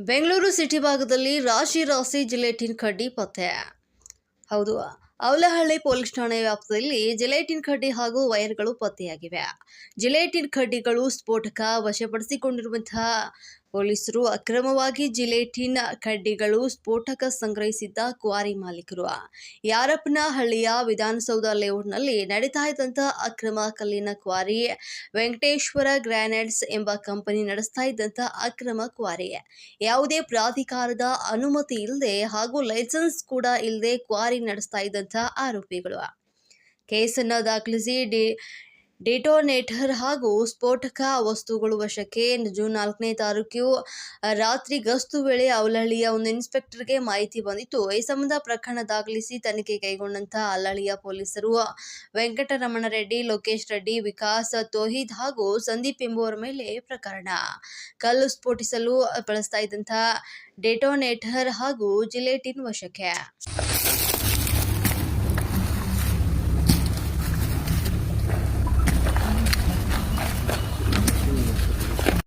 Bengaluru city ಭಾಗದಲ್ಲಿ ರಾಶಿ gelatine ಕಡ್ಡಿ ಪತ್ತೆ. ಹೌದು, ಅವಲಹಳ್ಳಿ ಪೊಲೀಸ್ ಠಾಣೆ ವ್ಯಾಪ್ತಿಯಲ್ಲಿ ಜಿಲೆಟಿನ್ ಕಡ್ಡಿ ಹಾಗೂ ವೈರ್ಗಳು ಪತ್ತೆಯಾಗಿವೆ. ಜಿಲೆಟಿನ್ ಕಡ್ಡಿಗಳು ಸ್ಫೋಟಕ ವಶಪಡಿಸಿಕೊಂಡಿರುವಂತಹ ಪೊಲೀಸರು ಅಕ್ರಮವಾಗಿ ಜಿಲೆಟಿನ್ ಕಡ್ಡಿಗಳು ಸ್ಫೋಟಕ ಸಂಗ್ರಹಿಸಿದ್ದ ಕ್ವಾರಿ ಮಾಲೀಕರು ಯಾರಪ್ಪನಹಳ್ಳಿಯ ವಿಧಾನಸೌಧ ಲೇಔಟ್ನಲ್ಲಿ ನಡೀತಾ ಇದ್ದಂತಹ ಅಕ್ರಮ ಕಲ್ಲಿನ ಕ್ವಾರಿ ವೆಂಕಟೇಶ್ವರ ಗ್ರಾನೈಟ್ಸ್ ಎಂಬ ಕಂಪನಿ ನಡೆಸ್ತಾ ಇದ್ದಂತಹ ಅಕ್ರಮ ಕ್ವಾರಿ ಯಾವುದೇ ಪ್ರಾಧಿಕಾರದ ಅನುಮತಿ ಇಲ್ಲದೆ ಹಾಗೂ ಲೈಸೆನ್ಸ್ ಕೂಡ ಇಲ್ಲದೆ ಕ್ವಾರಿ ನಡೆಸ್ತಾ ಇದ್ದಂತಹ ಆರೋಪಿಗಳು ಕೇಸನ್ನು ದಾಖಲಿಸಿ ಡೆಟೋನೇಟರ್ ಹಾಗೂ ಸ್ಫೋಟಕ ವಸ್ತುಗಳು ವಶಕ್ಕೆ ಜೂನ್ 4ನೇ ತಾರೀಕು ರಾತ್ರಿ ಗಸ್ತು ವೇಳೆ ಅವಲಹಳ್ಳಿಯ ಒಂದು ಇನ್ಸ್ಪೆಕ್ಟರ್ಗೆ ಮಾಹಿತಿ ಬಂದಿತ್ತು. ಈ ಸಂಬಂಧ ಪ್ರಕರಣ ದಾಖಲಿಸಿ ತನಿಖೆ ಕೈಗೊಂಡಂತಹ ಅವಲಹಳ್ಳಿಯ ಪೊಲೀಸರು ವೆಂಕಟರಮಣ ರೆಡ್ಡಿ, ಲೋಕೇಶ್ ರೆಡ್ಡಿ, ವಿಕಾಸ್, ತೋಹಿದ್ ಹಾಗೂ ಸಂದೀಪ್ ಎಂಬುವರ ಮೇಲೆ ಪ್ರಕರಣ ಕಲ್ಲು ಸ್ಫೋಟಿಸಲು ಬಳಸ್ತಾ ಇದ್ದಂತಹ ಡೆಟೋನೇಟರ್ ಹಾಗೂ ಜಿಲೆಟಿನ್ ವಶಕ್ಕೆ.